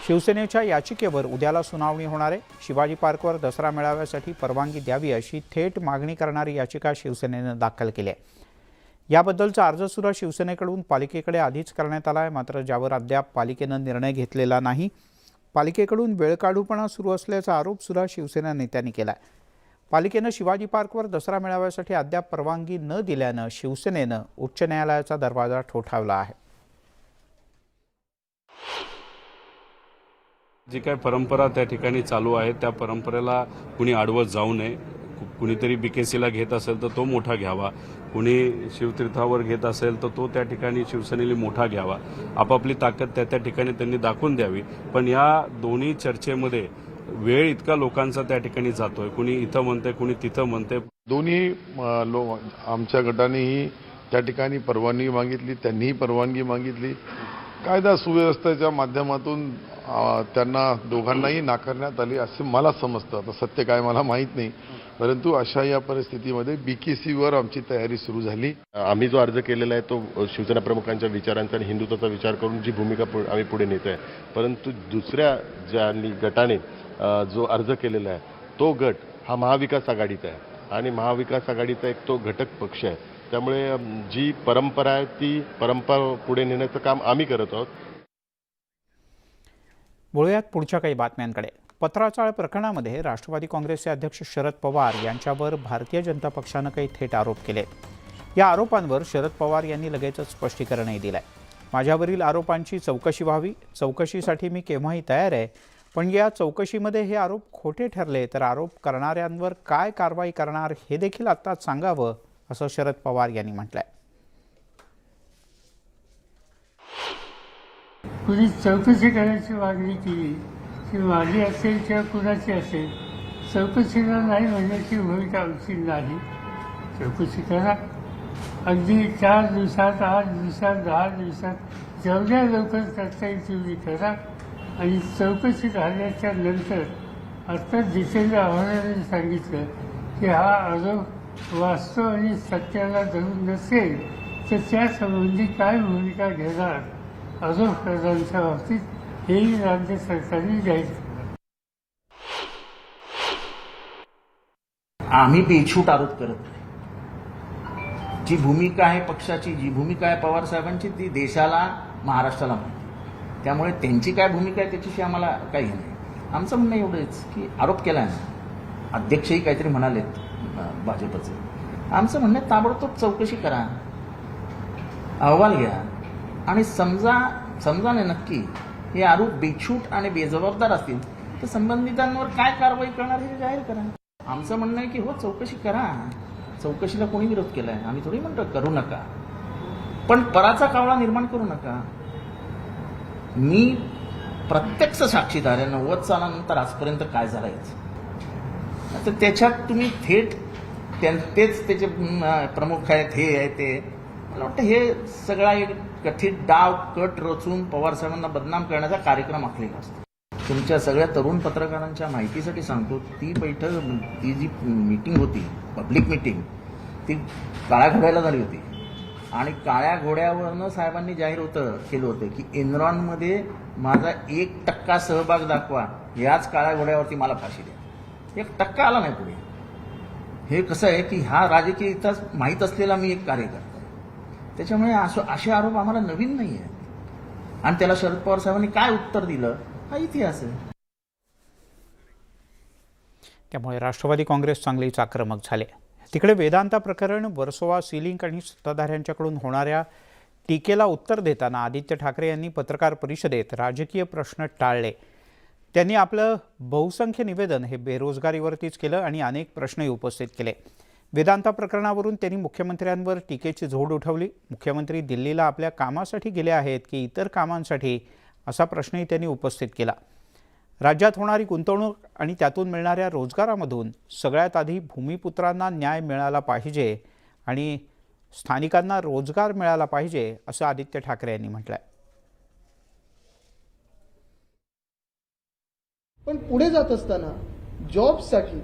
शिवसेनेच्या याचिकेवर उद्याला सुनावणी होणार आहे. शिवाजी पार्कवर दसरा मेळाव्यासाठी परवानगी द्यावी अशी थेट मागणी करणारी याचिका शिवसेनेनं दाखल केली आहे. याबद्दलचा अर्ज सुद्धा शिवसेनेकडून पालिकेकडे आधीच करण्यात आला आहे, मात्र ज्यावर अद्याप पालिकेनं निर्णय घेतलेला नाही. पालिकेकडून वेळकाढूपणा सुरू असल्याचा आरोप सुद्धा शिवसेना नेत्यांनी केला आहे. पालिकेनं शिवाजी पार्कवर दसरा मेळाव्यासाठी अद्याप परवानगी न दिल्यानं शिवसेनेनं उच्च न्यायालयाचा दरवाजा ठोठावला आहे. जी काय परंपरा त्या ठिकाणी चालू आहे त्या परंपरेला कुणी आडवत जाऊ नये. कुणीतरी BKCला घेत असेल तर तो मोठा घ्यावा, कुणी शिवतीर्थावर घेत असेल तर तो त्या ठिकाणी शिवसेनेला मोठा घ्यावा. आपापली ताकद त्या ठिकाणी त्यांनी दाखवून द्यावी. पण या दोन्ही चर्चेमध्ये वेळ इतका लोकांचा त्या ठिकाणी जातोय. कुणी इथं म्हणते, कुणी तिथं म्हणते. दोन्ही आमच्या गटानेही त्या ठिकाणी परवानगी मागितली, त्यांनीही परवानगी मागितली. कायदा सुव्यवस्थेच्या माध्यमातून त्यांना दोघांनाही नाकारण्यात आली असे मला समजतं. आता सत्य काय मला माहीत नाही, परंतु अशा या परिस्थितीमध्ये BKCवर आमची तयारी सुरू झाली. आम्ही जो अर्ज केलेला आहे तो शिवसेना प्रमुखांच्या विचारांचा आणि हिंदुत्वाचा विचार करून जी भूमिका आम्ही पुढे नेतो आहे. परंतु दुसऱ्या ज्या गटाने जो अर्ज केलेला आहे तो गट हा महाविकास आघाडीचा आहे आणि महाविकास आघाडीचा एक तो घटक पक्ष आहे. त्यामुळे जी परंपरा आहे ती परंपरा पुढे नेण्याचं काम आम्ही करत आहोत. बोलूयात पुढच्या काही बातम्यांकडे. पत्राचाळ प्रकरणामध्ये राष्ट्रवादी काँग्रेसचे अध्यक्ष शरद पवार यांच्यावर भारतीय जनता पक्षानं काही थेट आरोप केले. या आरोपांवर शरद पवार यांनी लगेचच स्पष्टीकरणही दिलंय. माझ्यावरील आरोपांची चौकशी व्हावी. चौकशीसाठी मी केव्हाही तयार आहे, पण या चौकशीमध्ये हे आरोप खोटे ठरले तर आरोप करणाऱ्यांवर काय कारवाई करणार हे देखील आत्ताच सांगावं, असं शरद पवार यांनी म्हटलंय. कुणी चौकशी करायची मागणी केली की माझी असेल किंवा कुणाची असेल, चौकशीला नाही म्हणण्याची भूमिका आमची नाही. चौकशी करा. अगदी 4 दिवसात, 8 दिवसात, 10 दिवसात जेवढ्या लवकर करता येईल तेवढी करा. आणि चौकशी झाल्याच्या नंतर आता जितेंद्र आव्हाडांनी सांगितलं की हा आरोप वास्तव आणि सत्याला धरून नसेल तर त्यासंबंधी काय भूमिका घेणार आरोपकर्त्यांच्या बाबतीत हेही राज्य सरकारने जाहीर केलं. आम्ही बेछूट आरोप करत नाही. जी भूमिका आहे पक्षाची, जी भूमिका आहे पवार साहेबांची, ती देशाला, महाराष्ट्राला माहिती. त्यामुळे त्यांची काय भूमिका आहे त्याच्याशी आम्हाला काही नाही. आमचं म्हणणं एवढंच की आरोप केला ना, अध्यक्षही काहीतरी म्हणालेत भाजपचे. आमचं म्हणणं ताबडतोब चौकशी करा, अहवाल घ्या आणि समजा नाही नक्की हे आरोप बेछूट आणि बेजबाबदार असतील तर संबंधितांवर काय कारवाई करणार हे जाहीर करा. आमचं म्हणणं आहे की हो चौकशी करा. चौकशीला कोणी विरोध केलाय? आम्ही थोडी म्हणतो करू नका, पण पराचा कावळा निर्माण करू नका. मी प्रत्यक्ष साक्षीदार आहे 90 सालानंतर आजपर्यंत काय झालंय तर त्याच्यात तुम्ही थेट तेच त्याचे प्रमुख आहेत, हे आहे ते. मला वाटतं हे सगळा एक कथित डाव कट रचून पवार साहेबांना बदनाम करण्याचा कार्यक्रम आखलेला असतो. तुमच्या सगळ्या तरुण पत्रकारांच्या माहितीसाठी सांगतो, ती बैठक, ती जी मीटिंग होती, पब्लिक मीटिंग, ती काळ्या घोड्याला झाली होती. आणि काळ्या घोड्यावरनं साहेबांनी जाहीर केलं होतं की एनरॉनमध्ये माझा 1% सहभाग दाखवा, याच काळ्या घोड्यावरती मला फाशी द्या. 1% आला नाही पुढे. हे कसं आहे की हा राजकीय इतिहास माहीत असलेला मी एक कार्यकर्ता आहे. त्याच्यामुळे असे आरोप आम्हाला नवीन नाही आहेत. आणि त्याला शरद पवार साहेबांनी काय उत्तर दिलं हा इतिहास आहे. त्यामुळे राष्ट्रवादी काँग्रेस चांगलीच आक्रमक झाले. तिकडे वेदांता प्रकरण, वर्सोवा सीलिंग आणि सत्ताधाऱ्यांच्याकडून होणाऱ्या टीकेला उत्तर देताना आदित्य ठाकरे यांनी पत्रकार परिषदेत राजकीय प्रश्न टाळले. त्यांनी आपलं बहुसंख्य निवेदन हे बेरोजगारीवरतीच केलं आणि अनेक प्रश्नही उपस्थित केले. वेदांता प्रकरणावरून त्यांनी मुख्यमंत्र्यांवर टीकेची झोड उठवली. मुख्यमंत्री दिल्लीला आपल्या कामासाठी गेले आहेत की इतर कामांसाठी, असा प्रश्नही त्यांनी उपस्थित केला. राज्यात होणारी गुंतवणूक आणि त्यातून मिळणाऱ्या रोजगारामधून सगळ्यात आधी भूमिपुत्रांना न्याय मिळाला पाहिजे आणि स्थानिकांना रोजगार मिळाला पाहिजे, असं आदित्य ठाकरे यांनी म्हटलंय. पण पुढे जात असताना जॉबसाठी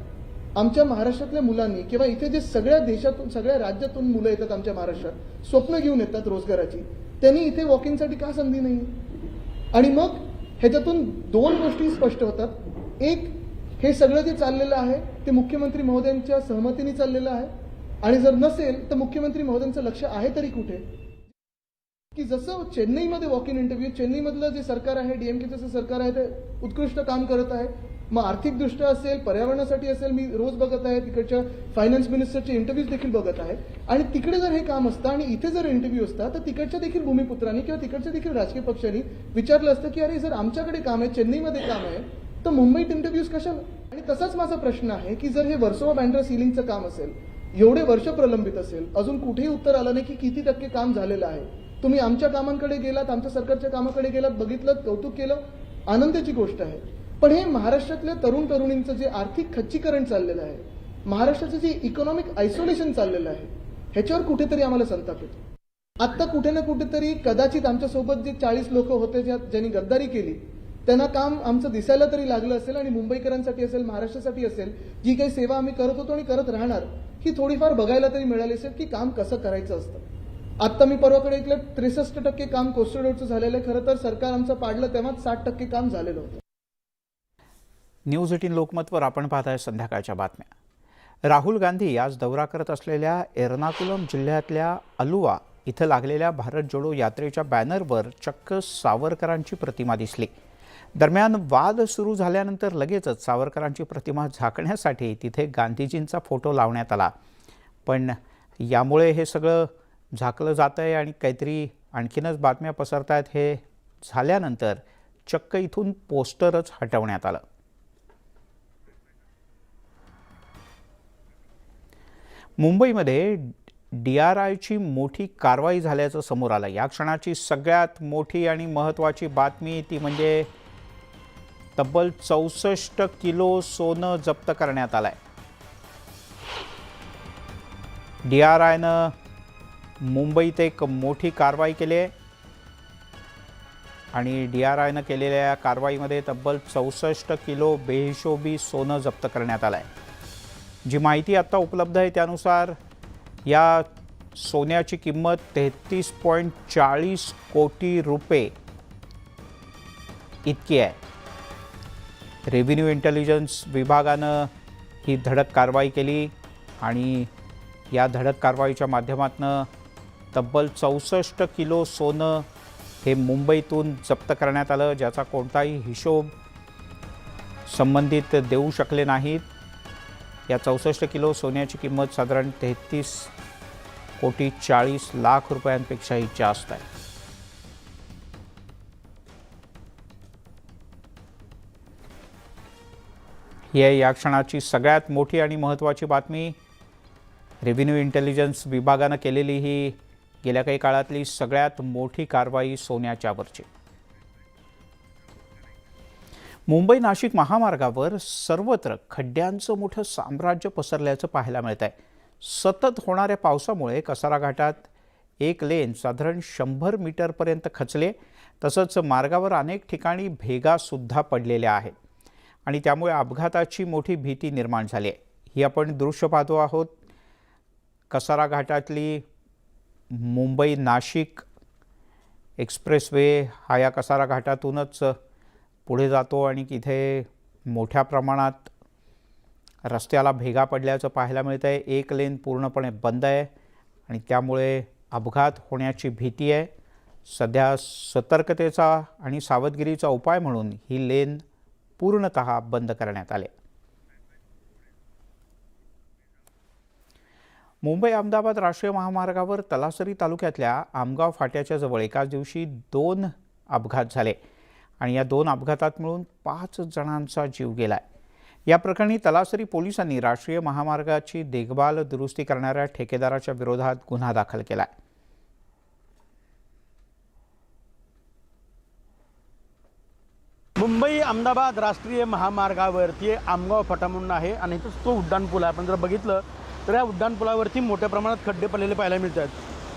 आमच्या महाराष्ट्रातल्या मुलांनी किंवा इथे जे सगळ्या देशातून, सगळ्या राज्यातून मुलं येतात आमच्या महाराष्ट्रात, स्वप्न घेऊन येतात रोजगाराची, त्यांनी इथे वॉकिंगसाठी का संधी नाही? आणि मग ह्याच्यातून दोन गोष्टी स्पष्ट होतात. एक, हे सगळं जे चाललेलं आहे ते मुख्यमंत्री महोदयांच्या सहमतीने चाललेलं आहे, आणि जर नसेल तर मुख्यमंत्री महोदयांचं लक्ष आहे तरी कुठे? की जसं चेन्नईमध्ये वॉक इन इंटरव्ह्यू, चेन्नईमधलं जे सरकार आहे, डीएमकेचं जे सरकार आहे, ते उत्कृष्ट काम करत आहे. मग आर्थिकदृष्ट्या असेल, पर्यावरणासाठी असेल, मी रोज बघत आहे, तिकडच्या फायनान्स मिनिस्टरचे इंटरव्ह्यूज देखील बघत आहे. आणि तिकडे जर हे काम असतं आणि इथे जर इंटरव्ह्यू असता, तर तिकडच्या देखील भूमिपुत्रांनी किंवा तिकडच्या देखील राजकीय पक्षांनी विचारलं असतं की अरे जर आमच्याकडे काम आहे, चेन्नईमध्ये काम आहे, तर मुंबईत इंटरव्ह्यूज कशाला? आणि तसाच माझा प्रश्न आहे की जर हे वर्सोवा बँड्रा सीलिंगचं काम असेल, एवढे वर्ष प्रलंबित असेल, अजून कुठेही उत्तर आलं नाही की किती टक्के काम झालेलं आहे. तुम्ही आमच्या कामांकडे गेलात, आमच्या सरकारच्या कामाकडे गेलात, बघितलं, कौतुक केलं, आनंदाची गोष्ट आहे. पण हे महाराष्ट्रातल्या तरुण तरुणींचं जे आर्थिक खच्चीकरण चाललेलं आहे, महाराष्ट्राचं जे इकॉनॉमिक आयसोलेशन चाललेलं आहे, ह्याच्यावर कुठेतरी आम्हाला संताप येतो. आत्ता कुठे ना कुठेतरी कदाचित आमच्यासोबत जे 40 लोक होते ज्यांनी गद्दारी केली, त्यांना काम आमचं दिसायला तरी लागलं असेल, आणि मुंबईकरांसाठी असेल, महाराष्ट्रासाठी असेल, जी काही सेवा आम्ही करत होतो आणि करत राहणार, ही थोडीफार बघायला तरी मिळाली असेल की काम कसं करायचं असतं. आत्ता मी परवाकडे ऐकलं 63% काम कोस्टल रोडचं झालेलं आहे. खरं तर सरकार आमचं पाडलं तेव्हाच 60% काम झालेलं होतं. न्यूज 18 लोकमतवर आपण पाहताय संध्याकाळच्या बातम्या. राहुल गांधी आज दौरा करत असलेल्या एर्नाकुलम जिल्ह्यातल्या अलुवा इथं लागलेल्या भारत जोडो यात्रेच्या बॅनरवर चक्क सावरकरांची प्रतिमा दिसली. दरम्यान वाद सुरू झाल्यानंतर लगेचच सावरकरांची प्रतिमा झाकण्यासाठी तिथे गांधीजींचा फोटो लावण्यात आला. पण यामुळे हे सगळं झाकलं जात आहे आणि काहीतरी आणखीनच बातम्या पसरत आहेत. हे झाल्यानंतर चक्क इथून पोस्टरच हटवण्यात आलं. मुंबईमध्ये DRIची मोठी कारवाई झाल्याचं समोर आलं. या क्षणाची सगळ्यात मोठी आणि महत्त्वाची बातमी ती म्हणजे तब्बल 64 किलो सोनं जप्त करण्यात आलंय. DRIनं मुंबईत एक मोठी कारवाई केली आहे आणि DRIनं केलेल्या कारवाईमध्ये तब्बल 64 किलो बेहिशोबी सोनं जप्त करण्यात आलं आहे. जी माहिती आत्ता उपलब्ध आहे त्यानुसार या सोन्याची किंमत 33.40 कोटी रुपये इतकी आहे. रेव्हेन्यू इंटेलिजन्स विभागानं ही धडक कारवाई केली आणि या धडक कारवाईच्या माध्यमातून तब्बल 64 किलो सोनं हे मुंबईतून जप्त करण्यात आलं, ज्याचा कोणताही हिशोब संबंधित देऊ शकले नाहीत. या 64 किलो सोन्याची किंमत साधारण 33,40,00,000 रुपयांपेक्षाही जास्त आहे. ही आहे या क्षणाची सगळ्यात मोठी आणि महत्त्वाची बातमी. रेव्हेन्यू इंटेलिजन्स विभागानं केलेली ही गेल्या काही काळातली सगळ्यात मोठी कारवाई सोन्याच्यावरची. मुंबई नाशिक महामार्गावर सर्वत्र खड्ड्यांचं मोठं साम्राज्य पसरल्याचं पाहायला मिळत आहे. सतत होणाऱ्या पावसामुळे कसारा घाटात एक लेन साधारण 100 मीटरपर्यंत खचले. तसंच मार्गावर अनेक ठिकाणी भेगासुद्धा पडलेल्या आहेत आणि त्यामुळे अपघाताची मोठी भीती निर्माण झाली आहे. ही आपण दृश्य पाहतो आहोत. कसारा घाटातली मुंबई नाशिक एक्सप्रेसवे हा या कसारा घाटातूनच पुढे जातो आणि तिथे मोठ्या प्रमाणात रस्त्याला भेगा पडल्याचं पाहायला मिळतं आहे. एक लेन पूर्णपणे बंद आहे आणि त्यामुळे अपघात होण्याची भीती आहे. सध्या सतर्कतेचा आणि सावधगिरीचा उपाय म्हणून ही लेन पूर्णतः बंद करण्यात आले. मुंबई अहमदाबाद राष्ट्रीय महामार्गावर तलासरी तालुक्यातल्या आमगाव फाट्याच्या जवळ एकाच दिवशी 2 अपघात झाले आणि या 2 अपघातात मिळून 5 जणांचा जीव गेलाय. या प्रकरणी तलासरी पोलिसांनी राष्ट्रीय महामार्गाची देखभाल दुरुस्ती करणाऱ्या ठेकेदाराच्या विरोधात गुन्हा दाखल केलाय. मुंबई अहमदाबाद राष्ट्रीय महामार्गावरती आमगाव फाटा म्हणून आहे आणि इथंच तो उड्डाणपूल आहे. आपण जर बघितलं तर या उड्डाणपुलावरती मोठ्या प्रमाणात खड्डे पडलेले पाहायला मिळतात.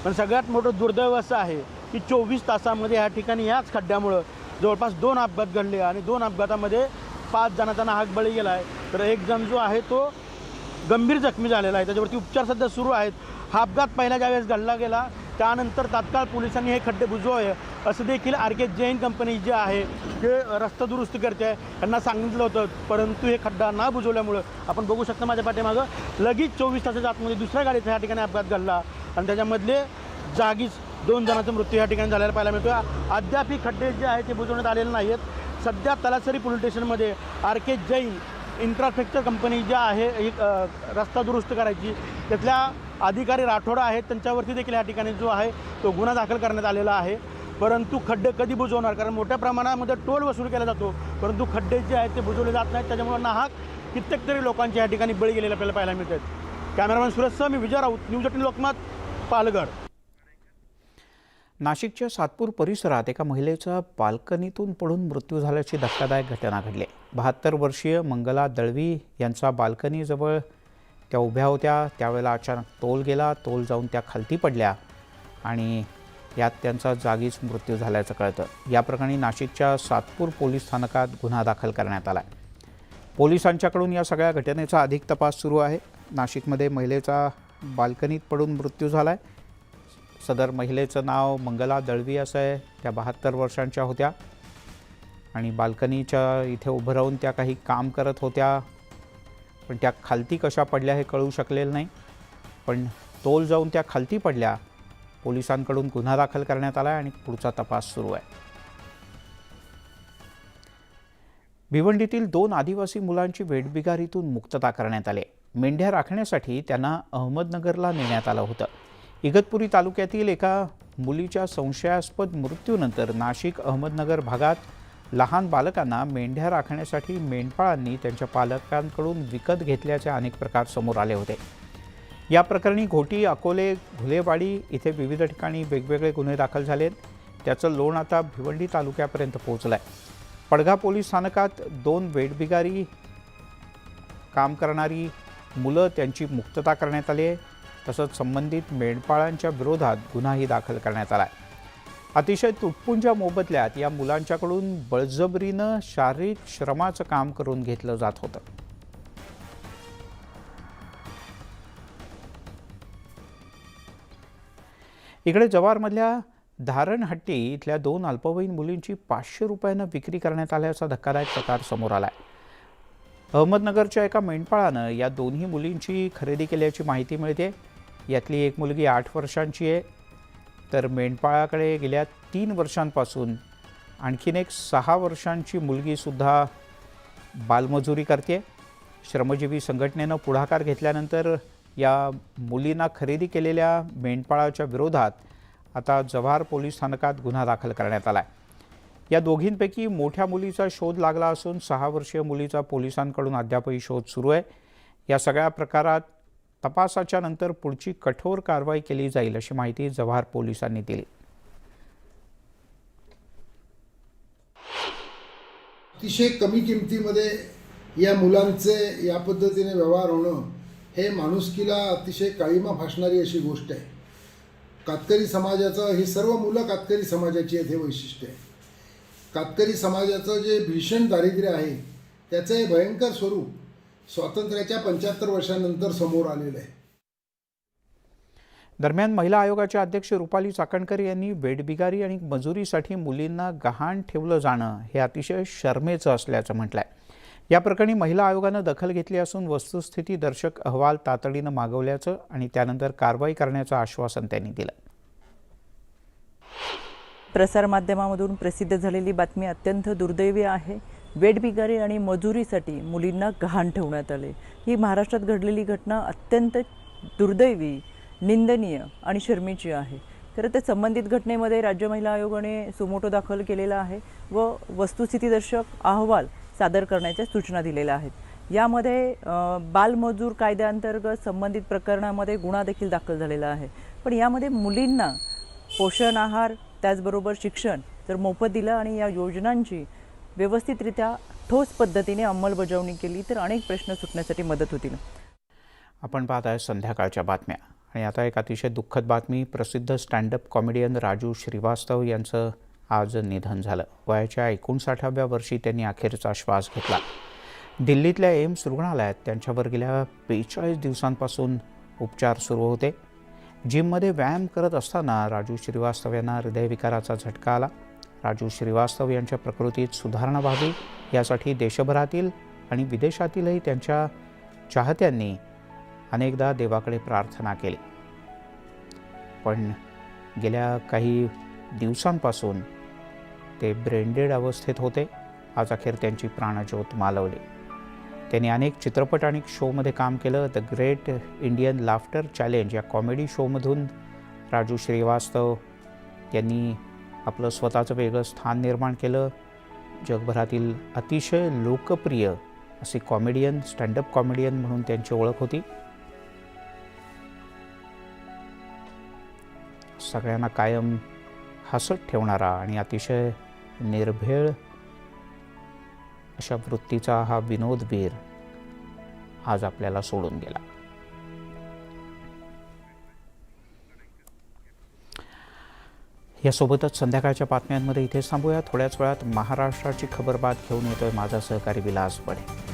पण सगळ्यात मोठं दुर्दैव असं आहे की 24 तासामध्ये या ठिकाणी याच खड्ड्यामुळं जवळपास 2 अपघात घडले आणि 2 अपघातामध्ये 5 जणांचा नाहक बळी गेला आहे. तर एक जण जो आहे तो गंभीर जखमी झालेला आहे, त्याच्यावरती उपचार सध्या सुरू आहेत. हा अपघात पहिला ज्यावेळेस घडला गेला त्यानंतर तात्काळ पोलिसांनी हे खड्डे बुजवावे असं देखील RK जैन कंपनी जी आहे ते रस्ता दुरुस्त करते आहे त्यांना सांगितलं होतं, परंतु हे खड्डा न बुजवल्यामुळं आपण बघू शकता माझ्या पाठीमागं लगेच 24 तासाच्या आतमध्ये दुसऱ्या गाडीचा या ठिकाणी अपघात घडला आणि त्याच्यामधले जागीच 2 जणांचा मृत्यू या ठिकाणी झालेला पाहायला मिळतो. अद्याप ही खड्डे जे आहे ते बुजवण्यात आलेले नाही आहेत. सध्या तलासरी पोलीस स्टेशनमध्ये RK जैन इन्फ्रास्ट्रक्चर कंपनी ज्या आहे एक रस्ता दुरुस्त करायची त्यातल्या अधिकारी राठोड आहेत, त्यांच्यावरती देखील या ठिकाणी जो आहे तो गुन्हा दाखल करण्यात आलेला आहे. परंतु खड्डे कधी बुजवणार, कारण मोठ्या प्रमाणामध्ये टोल वसूल केला जातो, परंतु खड्डे जे आहेत ते बुजवले जात नाहीत. त्याच्यामुळे नाहक कित्येक तरी लोकांच्या या ठिकाणी बळी गेलेले आपल्याला पाहायला मिळतात. कॅमेरामॅन सुरेशसह मी विजय राऊत, न्यूज 18 लोकमत, पालघर. नाशिकच्या सातपूर परिसरात एका महिलेचा बाल्कनीतून पडून मृत्यू झाल्याची धक्कादायक घटना घडली. 72 वर्षीय मंगला दळवी यांचा बाल्कनीजवळ त्या उभ्या होत्या. त्यावेळेला अचानक तोल गेला, तोल जाऊन त्या खालती पडल्या आणि यात त्यांचा जागीच मृत्यू झाल्याचं कळतं. या प्रकरणी नाशिकच्या सातपूर पोलीस स्थानकात गुन्हा दाखल करण्यात आला. पोलिसांच्याकडून या सगळ्या घटनेचा अधिक तपास सुरू आहे. नाशिकमध्ये महिलेचा बाल्कनीत पडून मृत्यू झाला आहे. सदर महिलेचं नाव मंगला दळवी असं आहे. त्या 72 वर्षांच्या होत्या आणि बाल्कनीच्या इथे उभं राहून त्या काही काम करत होत्या, पण त्या खालती कशा पडल्या हे कळू शकलेलं नाही. पण तोल जाऊन त्या खालती पडल्या. पोलिसांकडून गुन्हा दाखल करण्यात आला आणि पुढचा तपास सुरू आहे. भिवंडीतील 2 आदिवासी मुलांची वेठबिगारीतून मुक्तता करण्यात आली. मेंढ्या राखण्यासाठी त्यांना अहमदनगरला नेण्यात आलं होतं. इगतपुरी तालुक्यातील एका मुलीच्या संशयास्पद मृत्यूनंतर नाशिक अहमदनगर भागात लहान बालकांना मेंढ्या राखण्यासाठी मेंढपाळांनी त्यांच्या पालकांकडून विकत घेतल्याचे अनेक प्रकार समोर आले होते. या प्रकरणी घोटी, अकोले, घुलेवाडी इथे विविध ठिकाणी वेगवेगळे गुन्हे दाखल झालेत. त्याचं लोण आता भिवंडी तालुक्यापर्यंत पोहोचलं आहे. पडघा पोलीस स्थानकात 2 वेठबिगारी काम करणारी मुलं त्यांची मुक्तता करण्यात आली आहे. तसंच संबंधित मेंढपाळांच्या विरोधात गुन्हाही दाखल करण्यात आला आहे. अतिशय तुटपुंज्या मोबदल्यात या मुलांच्याकडून बळजबरीनं शारीरिक श्रमाचं काम करून घेतलं जात होतं. इकडे जव्हारमधल्या धारणहट्टी इथल्या 2 अल्पवयीन मुलींची 500 रुपयानं विक्री करण्यात आल्याचा धक्कादायक प्रकार समोर आला आहे. अहमदनगरच्या एका मेंढपाळानं या दोन्ही मुलींची खरेदी केल्याची माहिती मिळते. यातली एक मुलगी 8 वर्षांची आहे, तर मेंढपाळाकडे गेल्या 3 वर्षांपासून आणखीन एक 6 वर्षांची मुलगीसुद्धा बालमजुरी करते. श्रमजीवी संघटनेनं पुढाकार घेतल्यानंतर या मुलींना खरेदी केलेल्या मेंढपाळाच्या विरोधात आता जव्हार पोलीस स्थानकात गुन्हा दाखल करण्यात आला आहे. या दोघींपैकी मोठ्या मुलीचा शोध लागला असून 6 वर्षीय मुलीचा पोलिसांकडून अद्यापही शोध सुरू आहे. या सगळ्या प्रकारात तपासाच्या नंतर पुढची कठोर कारवाई केली जाईल अशी माहिती जव्हार पोलिसांनी दिली. अतिशय कमी किमतीमध्ये या मुलांचे या पद्धतीने व्यवहार होणं हे माणुसकीला अतिशय काळीमा फासणारी अशी गोष्ट आहे. कातकरी समाजाचं, ही सर्व मुलं कातकरी समाजाची आहेत, हे वैशिष्ट्य आहे. कातकरी समाजाचं जे भीषण दारिद्र्य आहे त्याचं हे भयंकर स्वरूप स्वातंत्र्याच्या 75 वर्षांनंतर समोर आलेलं आहे. दरम्यान महिला आयोगाच्या अध्यक्ष रुपाली चाकणकर यांनी वेठबिगारी आणि मजुरीसाठी मुलींना गहाण ठेवलं जाणं हे अतिशय शरमेचं असल्याचं म्हटलं आहे. या प्रकरणी महिला आयोगानं दखल घेतली असून वस्तुस्थिती दर्शक अहवाल तातडीनं मागवल्याचं आणि त्यानंतर कारवाई करण्याचं आश्वासन त्यांनी दिलं. प्रसारमाध्यमामधून प्रसिद्ध झालेली बातमी अत्यंत दुर्दैवी आहे. वेठबिगारी आणि मजुरीसाठी मुलींना गहाण ठेवण्यात आले. ही महाराष्ट्रात घडलेली घटना अत्यंत दुर्दैवी, निंदनीय आणि शर्मेची आहे. खरं तर संबंधित घटनेमध्ये राज्य महिला आयोगाने सुमोटो दाखल केलेला आहे व वस्तुस्थितीदर्शक अहवाल सादर करण्याच्या सूचना दिलेल्या आहेत. यामध्ये बालमजूर कायद्याअंतर्गत संबंधित प्रकरणामध्ये गुन्हा देखील दाखल झालेला आहे. पण यामध्ये मुलींना पोषण आहार त्याचबरोबर शिक्षण जर मोफत दिलं आणि या योजनांची व्यवस्थितरित्या ठोस पद्धतीने अंमलबजावणी केली तर अनेक प्रश्न सुटण्यासाठी मदत होतील. आपण पाहत आहे संध्याकाळच्या बातम्या आणि आता एक अतिशय दुःखद बातमी. प्रसिद्ध स्टँडअप कॉमेडियन राजू श्रीवास्तव यांचं आज निधन झालं. वयाच्या 59व्या वर्षी त्यांनी अखेरचा श्वास घेतला. दिल्लीतल्या एम्स रुग्णालयात त्यांच्यावर गेल्या 42 दिवसांपासून उपचार सुरू होते. जिममध्ये व्यायाम करत असताना राजू श्रीवास्तव यांना हृदयविकाराचा झटका आला. राजू श्रीवास्तव यांच्या प्रकृतीत सुधारणा व्हावी यासाठी देशभरातील आणि विदेशातीलही त्यांच्या चाहत्यांनी अनेकदा देवाकडे प्रार्थना केली. पण गेल्या काही दिवसांपासून ते ब्रेनडेड अवस्थेत होते. आज अखेर त्यांची प्राणज्योत मालवली. त्यांनी अनेक चित्रपट आणि शोमध्ये काम केलं. The great Indian laughter challenge या कॉमेडी शोमधून राजू श्रीवास्तव यांनी आपलं स्वतःचं वेगळं स्थान निर्माण केलं. जगभरातील अतिशय लोकप्रिय असे कॉमेडियन, स्टँडअप कॉमेडियन म्हणून त्यांची ओळख होती. सगळ्यांना कायम हसत ठेवणारा आणि अतिशय निर्भेळ अशा वृत्तीचा हा विनोदवीर आज आपल्याला सोडून गेला. यासोबतच संध्याकाळच्या बातम्यांमध्ये इथे थांबूया. थोड्याच वेळात महाराष्ट्राची खबरबात घेऊन येतोय माझा सहकारी विलास बडे.